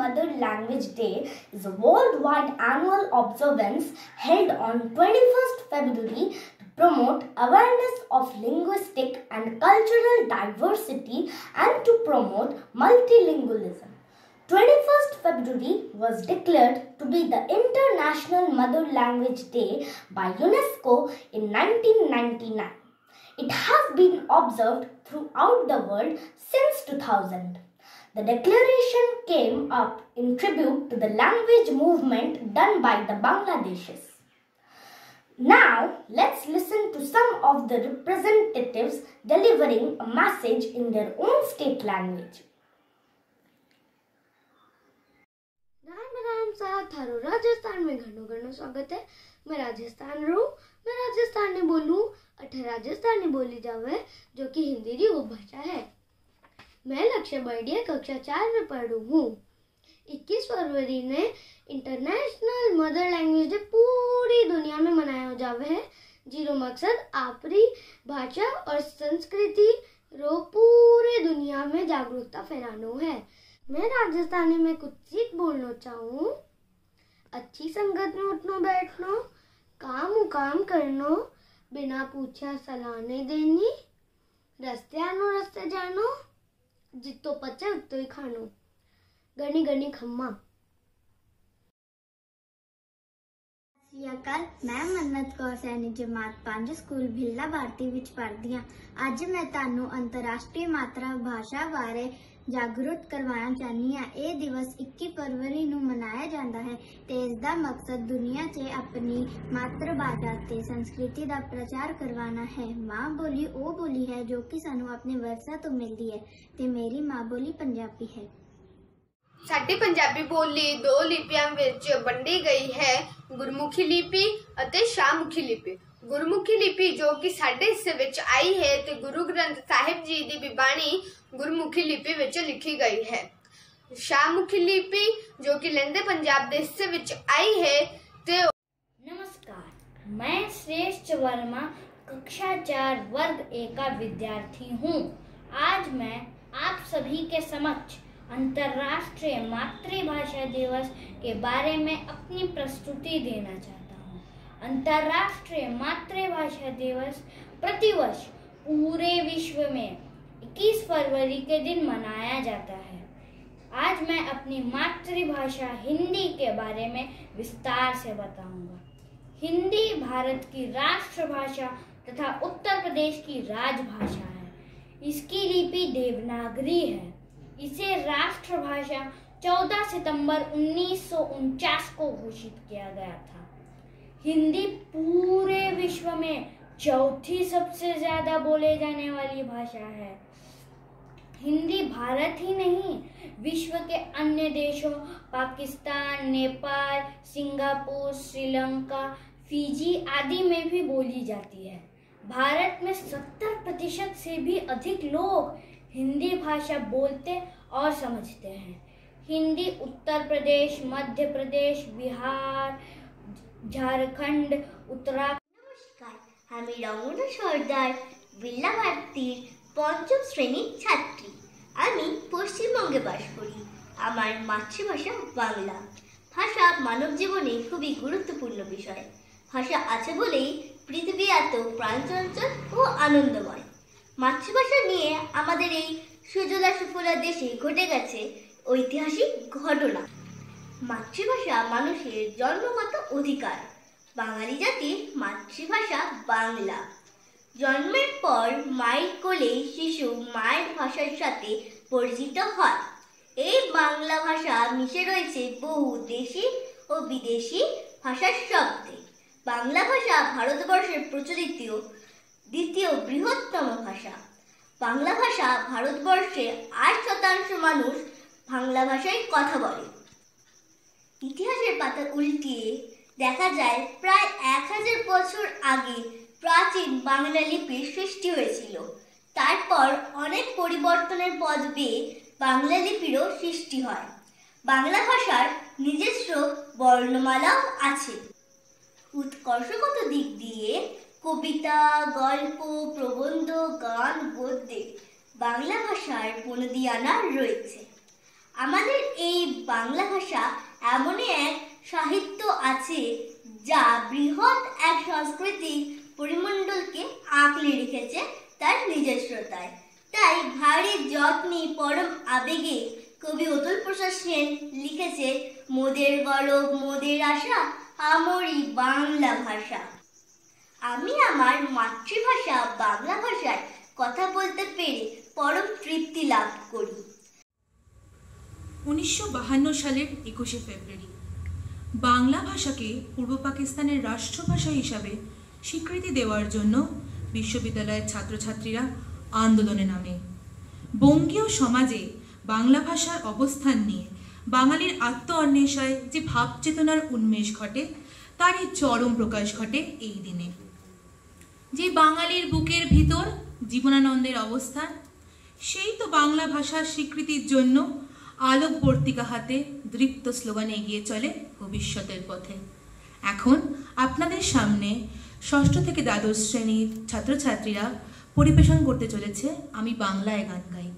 Mother Language Day is a worldwide annual observance held on 21st February to promote awareness of linguistic and cultural diversity and to promote multilingualism. 21st February was declared to be the International Mother Language Day by UNESCO in 1999. It has been observed throughout the world since 2000. The declaration came up in tribute to the language movement done by the Bangladeshis. Now, let's listen to some of the representatives delivering a message in their own state language. थारो राजस्थान में घणो घणो स्वागत है। मैं राजस्थान रू मैं राजस्थानी बोलूं। अठे राजस्थानी बोली जावे जो कि हिंदी री उपभाषा है। मैं लक्ष्य बर्डिया कक्षा 4 में पढ़ू हूँ। 21 फरवरी ने इंटरनेशनल मदर लैंग्वेज डे पूरी दुनिया में मनाया जावे है, जिरो मकसद आपरी भाषा और संस्कृति रो पूरे दुनिया में जागरूकता फैलानो है। मैं राजस्थानी में कुछ सीख बोलना चाहूँ। अच्छी संगत में उठनो बैठनो, काम करनो, बिना पूछा सलाह नहीं देनी, रस्ते आनो रस्ते जानो, जितो पचे उतो ही खानो, गनी गनी खम्मा। मैं मन्नत कौर सैनी जमात 5 स्कूल भिल्ला भारती विच पढ़दी हां। अज मैं तुहानू अंतरराष्ट्रीय मातृ भाषा बारे जागरूक करवाना चाहनी हां। यह दिवस 21 फरवरी नू मनाया जाता है ते इसदा मकसद दुनिया च अपनी मातृभाषा ते संस्कृति का प्रचार करवाना है। माँ बोली वो बोली है जो कि सानू अपने विरसा तो मिलती है ते मेरी माँ बोली पंजाबी है। साडी पंजाबी बोली 2 लिपियां विच वंडी गई है, गुरमुखी लिपि अते शाहमुखी लिपि। गुरमुखी लिपि जो कि साडे हिस्से विच आई है ते गुरु ग्रंथ साहिब जी दी बाणी गुरमुखी लिपि विच लिखी गई है। शाहमुखी लिपि जो कि लैंदे पंजाब दे हिस्से विच आई है ते। नमस्कार, मैं श्रेष्ठ वर्मा कक्षा 4 वर्ग A का विद्यार्थी हूँ। आज मैं आप सभी के समक्ष अंतर्राष्ट्रीय मातृभाषा दिवस के बारे में अपनी प्रस्तुति देना चाहता हूँ। अंतर्राष्ट्रीय मातृभाषा दिवस प्रतिवर्ष पूरे विश्व में 21 फरवरी के दिन मनाया जाता है। आज मैं अपनी मातृभाषा हिंदी के बारे में विस्तार से बताऊंगा। हिंदी भारत की राष्ट्रभाषा तथा उत्तर प्रदेश की राजभाषा है। इसकी लिपि देवनागरी है। इसे राष्ट्रभाषा 14 सितंबर 1949 को घोषित किया गया था। हिंदी पूरे विश्व में चौथी सबसे ज्यादा बोले जाने वाली भाषा है। हिंदी भारत ही नहीं, विश्व के अन्य देशों पाकिस्तान, नेपाल, सिंगापुर, श्रीलंका, फिजी आदि में भी बोली जाती है। भारत में 70% से भी अधिक लोग हिंदी भाषा बोलते और समझते हैं। हिंदी उत्तर प्रदेश, मध्य प्रदेश, बिहार, झारखंड, उत्तराखंड। नमस्कार, আমি রমনা সর্দার বিল্লা ভারতীর 5ম শ্রেণীর ছাত্রী। আমি পশ্চিমবঙ্গে বাস করি। আমার মাতৃভাষা বাংলা। ভাষা মানব জীবনে খুবই গুরুত্বপূর্ণ বিষয়। ভাষা আছে বলেই পৃথিবী এত প্রাণচঞ্চল ও আনন্দময়। মাতৃভাষা নিয়ে আমাদের এই সুজলা সুফলা দেশে ঘটে গেছে ঐতিহাসিক ঘটনা। মাতৃভাষা মানুষের জন্মগত অধিকার। বাঙালি জাতির মাতৃভাষা বাংলা। জন্মের পর মায়ের কোলে শিশু মায়ের ভাষার সাথে পরিচিত হয়। এই বাংলা ভাষা মিশে রয়েছে বহু দেশি ও বিদেশি ভাষার শব্দে। বাংলা ভাষা ভারতবর্ষের প্রচলিত দ্বিতীয় বৃহত্তম ভাষা। বাংলা ভাষা ভারতবর্ষে 8% মানুষ বাংলা ভাষায় কথা বলে। ইতিহাসের পাতা উল্টিয়ে দেখা যায় প্রায় 1000 বছর আগে প্রাচীন বাংলা লিপির সৃষ্টি হয়েছিল। তারপর অনেক পরিবর্তনের পথ বেয়ে বাংলা লিপিরও সৃষ্টি হয়। বাংলা ভাষার নিজস্ব বর্ণমালাও আছে। উৎকর্ষগত দিক দিয়ে কবিতা, গল্প, প্রবন্ধ, গান, গদ্যে বাংলা ভাষার বনদিয়ানা রয়েছে। আমাদের এই বাংলা ভাষা এমনই এক সাহিত্য আছে যা বৃহৎ এক সাংস্কৃতিক পরিমণ্ডলকে আঁকড়ে রেখেছে তার নিজস্বতায়। তাই ভারী যত্নে পরম আবেগে কবি অতুল প্রসাদ সেন লিখেছে, মোদের গরব মোদের আশা আমরি বাংলা ভাষা। আমি আমার মাতৃভাষা বাংলা ভাষায় কথা বলতে পেরে পরম তৃপ্তি লাভ করি। 1952 সালের 21শে ফেব্রুয়ারি বাংলা ভাষাকে পূর্ব পাকিস্তানের রাষ্ট্রভাষা হিসাবে স্বীকৃতি দেওয়ার জন্য বিশ্ববিদ্যালয়ের ছাত্রছাত্রীরা আন্দোলনে নামে। বঙ্গীয় সমাজে বাংলা ভাষার অবস্থান নিয়ে বাঙালির আত্ম অন্বেষায় যে ভাবচেতনার উন্মেষ ঘটে তারই চরম প্রকাশ ঘটে এই দিনে। যে বাঙালির বুকের ভিতর জীবনানন্দের অবস্থান, সেই তো বাংলা ভাষার স্বীকৃতির জন্য আলোকবর্তিকা হাতে দৃপ্ত স্লোগানে এগিয়ে চলে ভবিষ্যতের পথে। এখন আপনাদের সামনে ষষ্ঠ থেকে দ্বাদশ শ্রেণীর ছাত্রছাত্রীরা পরিবেশন করতে চলেছে আমি বাংলায় গান গাই।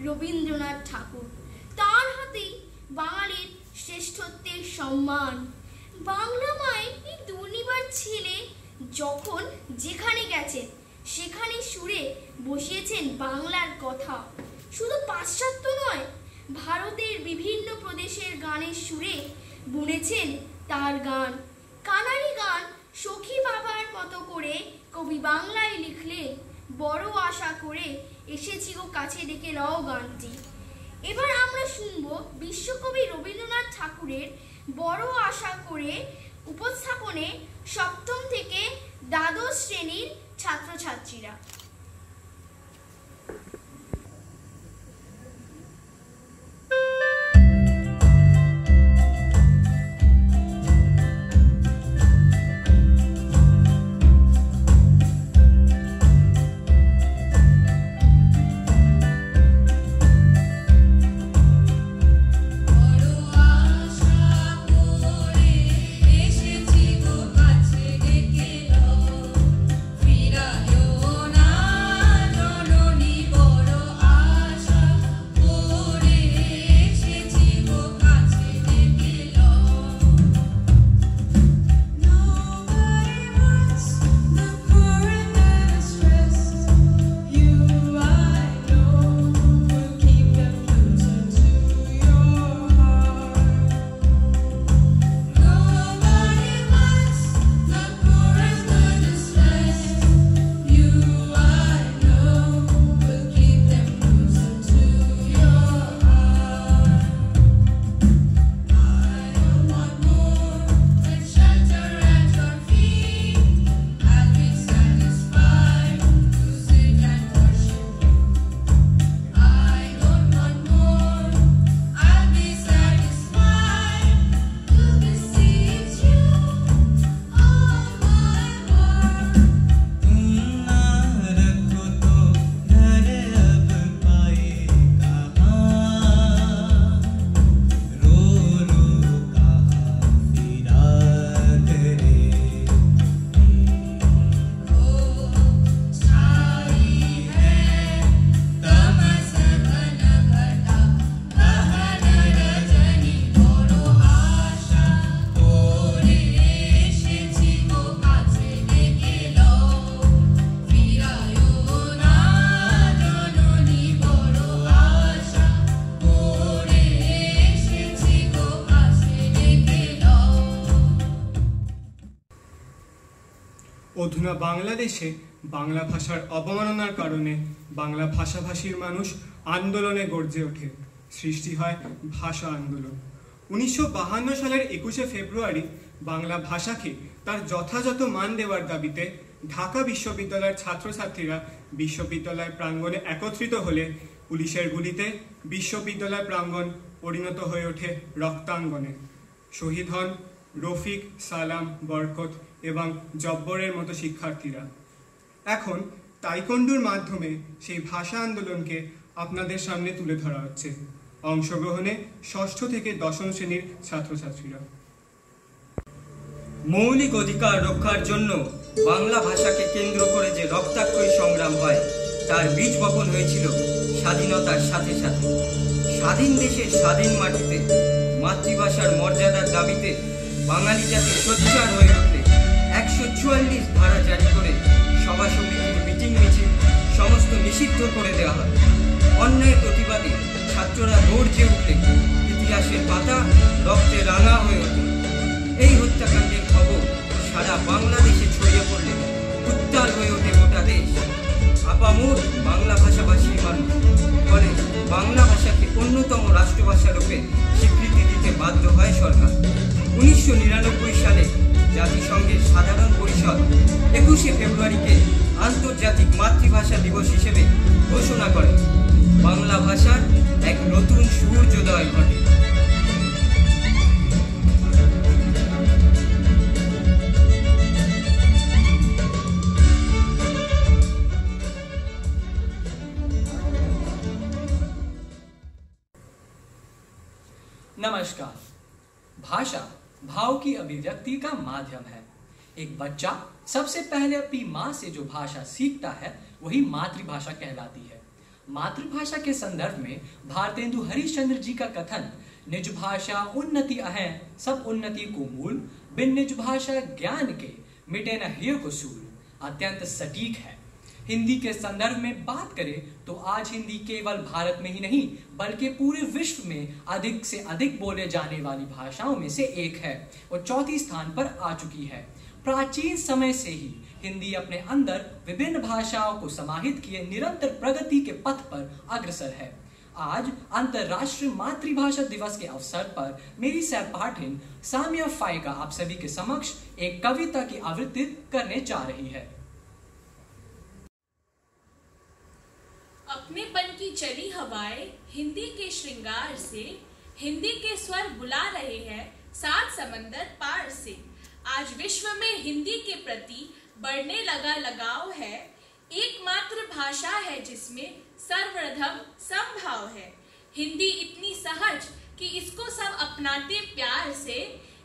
রবীন্দ্রনাথ ঠাকুর, তার হাতেই বাঙালির শ্রেষ্ঠত্বের সম্মান। বাংলা মায়ের এই দুর্নিবার ছেলে যখন যেখানে গেছেন সেখানে সুরে বসিয়েছেন বাংলার কথা। শুধু পাশ্চাত্য নয়, ভারতের বিভিন্ন প্রদেশের গানের সুরে বুনেছেন তার গান। কানাড়ি গান সখী বাবার মতো করে কবি বাংলায় লিখলেন, বড় আশা করে এসেছি গো কাছে ডেকে নাও গানটি। এবার আমরা শুনব বিশ্বকবি রবীন্দ্রনাথ ঠাকুরের বড় আশা করে উপস্থাপনে সপ্তম থেকে দ্বাদশ শ্রেণীর ছাত্রছাত্রীরা। না অধুনা বাংলাদেশে বাংলা ভাষার অবমাননার কারণে বাংলা ভাষাভাষীর মানুষ আন্দোলনে গর্জে ওঠে। সৃষ্টি হয় ভাষা আন্দোলন। 1952 সালের 21শে ফেব্রুয়ারি বাংলা ভাষাকে তার যথাযথ মান দেওয়ার দাবিতে ঢাকা বিশ্ববিদ্যালয়ের ছাত্রছাত্রীরা বিশ্ববিদ্যালয় প্রাঙ্গণে একত্রিত হলে পুলিশের গুলিতে বিশ্ববিদ্যালয় প্রাঙ্গণ পরিণত হয়ে ওঠে রক্তাঙ্গনে। শহীদ হন রফিক, সালাম, বরকত এবং জব্বরের মতো শিক্ষার্থীরা। এখন তাইকোন্ডোর মাধ্যমে সেই ভাষা আন্দোলনকে আপনাদের সামনে তুলে ধরা হচ্ছে। অংশগ্রহণে ষষ্ঠ থেকে দশম শ্রেণীর ছাত্রছাত্রীরা। মৌলিক অধিকার রক্ষার জন্য বাংলা ভাষাকে কেন্দ্র করে যে রক্তাক্ষয়ী সংগ্রাম হয় তার বীজ বপন হয়েছিল স্বাধীনতার সাথে সাথে। স্বাধীন দেশের স্বাধীন মাটিতে মাতৃভাষার মর্যাদার দাবিতে বাঙালি জাতি সোচ্চার হয়ে উঠলে 144 ধারা জারি করে সভা সমিতির মিটিং মিছিল সমস্ত নিষিদ্ধ করে দেওয়া হয়। অন্যায় প্রতিবাদে ছাত্ররা গর্জে উঠলে ইতিহাসের পাতা রক্তে রাঙা হয়ে ওঠে। এই হত্যাকাণ্ডের খবর সারা বাংলাদেশে ছড়িয়ে পড়লে উত্তাল হয়ে ওঠে গোটা দেশ। আপামর বাংলা ভাষাভাষীর মানুষ ফলে বাংলা ভাষাকে অন্যতম রাষ্ট্রভাষা রূপে স্বীকৃতি দিতে বাধ্য হয় সরকার। 1999 সালে জাতিসংঘের সাধারণ পরিষদ 21শে ফেব্রুয়ারিকে আন্তর্জাতিক মাতৃভাষা দিবস হিসেবে ঘোষণা করে। বাংলা ভাষার এক নতুন সূর্যোদয় ঘটে। नमस्कार। भाषा भाव की अभिव्यक्ति का माध्यम है। एक बच्चा सबसे पहले अपनी माँ से जो भाषा सीखता है वही मातृभाषा कहलाती है। मातृभाषा के संदर्भ में भारतेंदु हरिश्चंद्र जी का कथन निज भाषा उन्नति अहै सब उन्नति को मूल, बिन निज भाषा ज्ञान के मिटे न हिय को सूल अत्यंत सटीक है। हिंदी के संदर्भ में बात करें तो आज हिंदी केवल भारत में ही नहीं बल्कि पूरे विश्व में अधिक से अधिक बोले जाने वाली भाषाओं में से एक है और चौथी स्थान पर आ चुकी है। प्राचीन समय से ही हिंदी अपने अंदर विभिन्न भाषाओं को समाहित किए निरंतर प्रगति के पथ पर अग्रसर है। आज अंतर्राष्ट्रीय मातृभाषा दिवस के अवसर पर मेरी सहपाठिन सामिया फाइका आप सभी के समक्ष एक कविता की आवृत्ति करने जा रही है। अपनेपन की चली हवाएं हिंदी के श्रृंगार से, हिंदी के स्वर बुला रहे हैं 7 समंदर पार से। आज विश्व में हिंदी के प्रति बढ़ने लगा लगाव है। एकमात्र भाषा है जिसमें सर्वप्रथम समभाव है। हिंदी इतनी सहज कि इसको सब अपनाते प्यार से।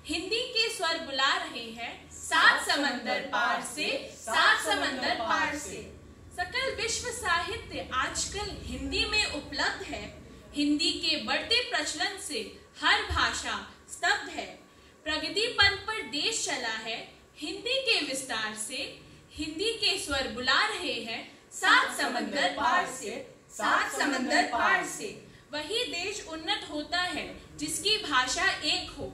हिंदी के स्वर बुला रहे हैं 7 समंदर पार से, 7 समंदर पार से। सकल विश्व साहित्य आजकल हिंदी में उपलब्ध है। हिंदी के बढ़ते प्रचलन से हर भाषा स्तब्ध है। प्रगति पथ पर देश चला है हिंदी के विस्तार से। हिंदी के स्वर बुला रहे हैं 7 समंदर पार से, 7 समंदर पार से। वही देश उन्नत होता है जिसकी भाषा एक हो।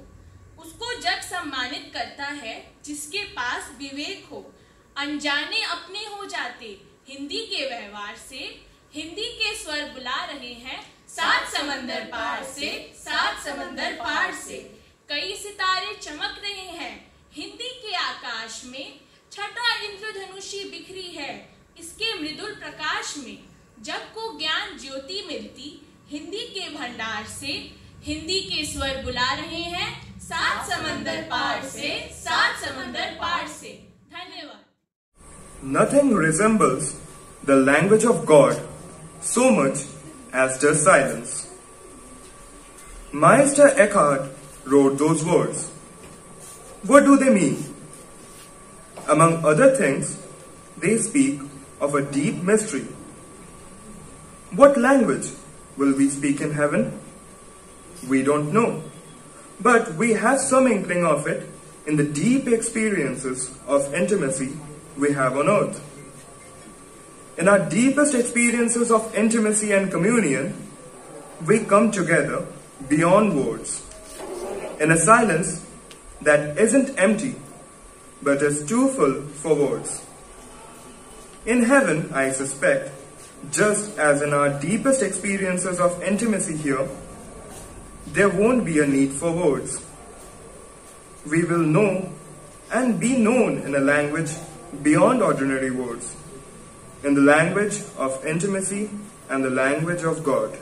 उसको जग सम्मानित करता है जिसके पास विवेक हो। अनजाने अपने हो जाते हिंदी के व्यवहार से। हिंदी के स्वर बुला रहे हैं 7 समंदर पार से, 7 समंदर पार से। कई सितारे चमक रहे हैं हिंदी के आकाश में। छठा इंद्रधनुषी बिखरी है इसके मृदुल प्रकाश में। जग को ज्ञान ज्योति मिलती हिंदी के भंडार से। हिंदी के स्वर बुला रहे हैं 7 समंदर पार से, 7 समंदर पार से। धन्यवाद। Nothing resembles the language of God so much as does silence. Meister Eckhart wrote those words. What do they mean? Among other things, they speak of a deep mystery. What language will we speak in heaven? We don't know, but we have some inkling of it in the deep experiences of intimacy we have on earth. In our deepest experiences of intimacy and communion, we come together beyond words, in a silence that isn't empty, but is too full for words. In heaven, I suspect, just as in our deepest experiences of intimacy here, there won't be a need for words. We will know and be known in a language beyond ordinary words, in the language of intimacy and the language of God.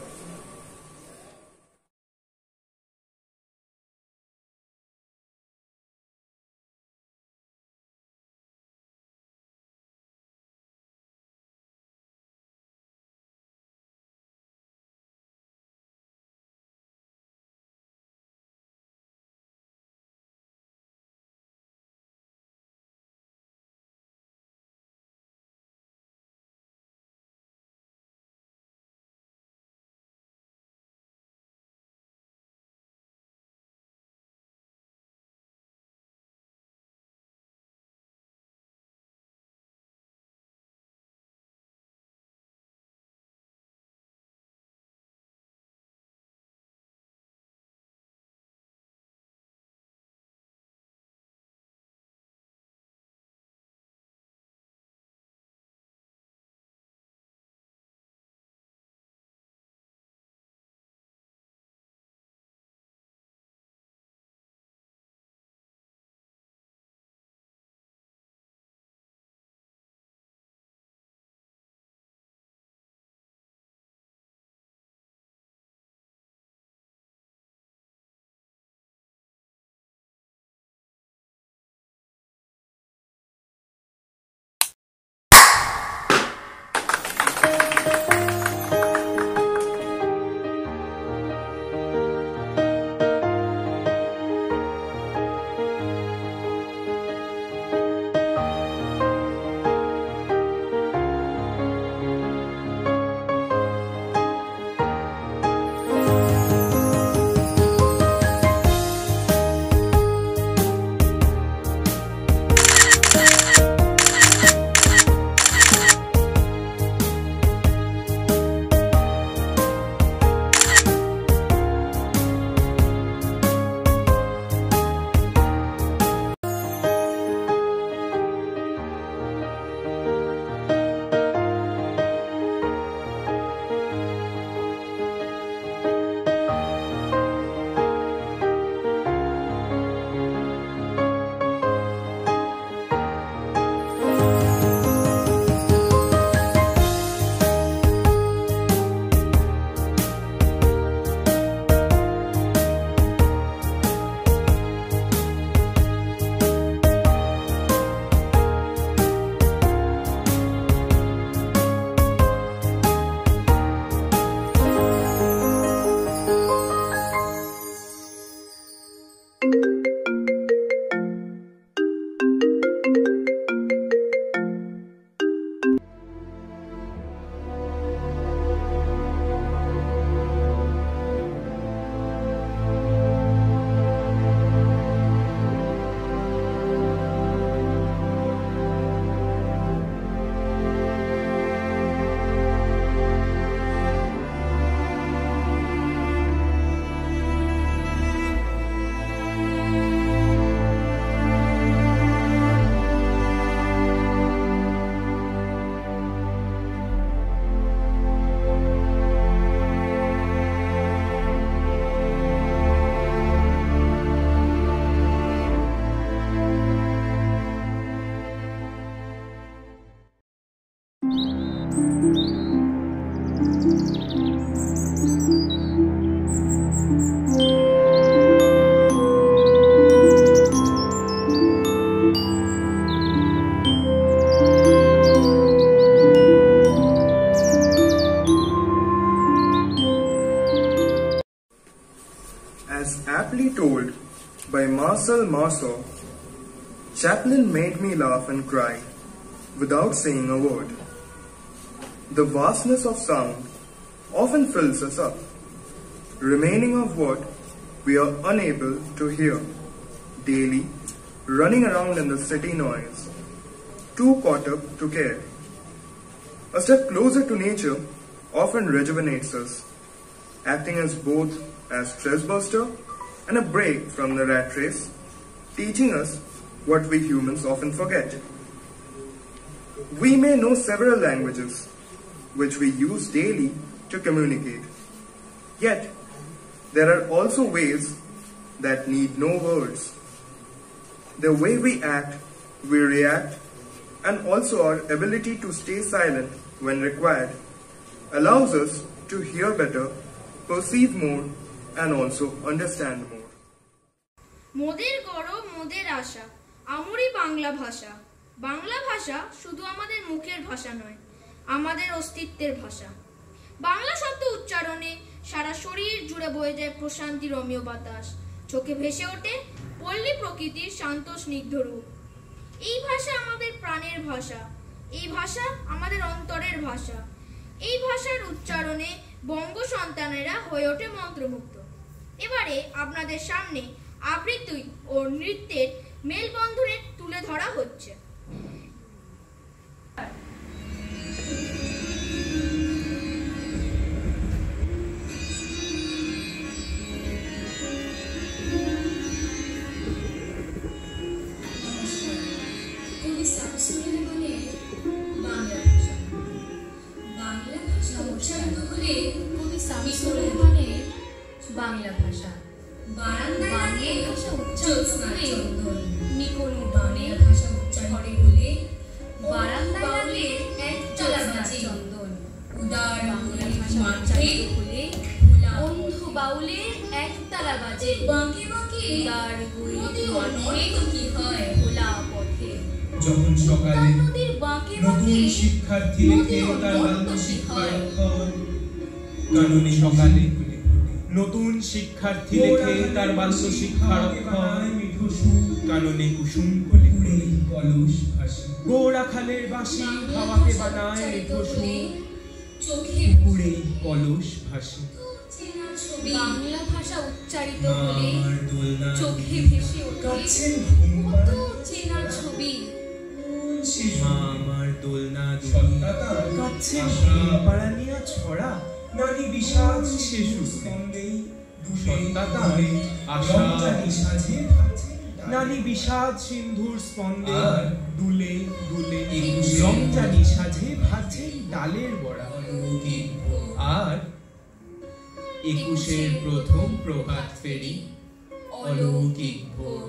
by Marcel Marceau, Chaplin made me laugh and cry without saying a word. The vastness of sound often fills us up, remaining of what we are unable to hear, daily running around in the city noise, too caught up to care. A step closer to nature often rejuvenates us, acting as both as stress buster and a break from the rat race, teaching us what we humans often forget. We may know several languages, which we use daily to communicate. Yet, there are also ways that need no words. The way we act, we react, and also our ability to stay silent when required allows us to hear better, perceive more, and also understand more. মোদের গরব মোদের আশা আমরি বাংলা ভাষা বাংলা ভাষা শুধু আমাদের মুখের ভাষা নয়, আমাদের অস্তিত্বের ভাষা। বাংলা শব্দ উচ্চারণে সারা শরীর জুড়ে বয়ে যায় প্রশান্তি রমীয় বাতাস, চোখে ভেসে ওঠে পল্লী প্রকৃতির শান্ত স্নিগ্ধ রূপ। এই ভাষা আমাদের প্রাণের ভাষা, এই ভাষা আমাদের অন্তরের ভাষা। এই ভাষার উচ্চারণে বঙ্গ সন্তানেরা হয়ে ওঠে মন্ত্রমুগ্ধ। এবারে আপনাদের সামনে আবৃত্তি ও নৃত্যের মেলবন্ধনে তুলে ধরা হচ্ছে। বাংলা ভাষা বাংলা ভাষা উচ্চারণে নিকোনো বাংলা ভাষা উচ্চারণে বলে বারান্দায় একতলা বাজে চন্দন উদার বাংলা ভাষা উচ্চারিত হলে অন্ধ বাউলে একতলা বাজে বাঁকে বাঁকে উদার নদী কি হয় ভোলা পথে যখন সকালে নদীর বাঁকে বাঁকে শিক্ষার্থী লেখে তার বাল্য শিক্ষার কানুনি সকালে নতুন শিক্ষার্থী লেখে তার বাল্য শিক্ষার কাননে কুসুম কোলে কলস ভাসে গোড়া খালের বাঁশি হাওয়াকে বানায় মিঠো সুর চোখে পুড়ে কলস ভাসে বাংলা ভাষা উচ্চারিত হলে চোখে ভেসে ওঠে কত চেনা ছবি আমার দোলনা কাচ্ছেন পাড়ানিয়া ছড়া নানি বিষাদ শিশু স্পন্দেই সন্তাতারে আশা সাজে নানি বিষাদ সিন্ধুর স্পন্দে দুলে দুলে রমজানি সাজে ভাজে ডালের বড়া আর 21-এর প্রথম প্রভাত ফেরি অলৌকিক ভোর।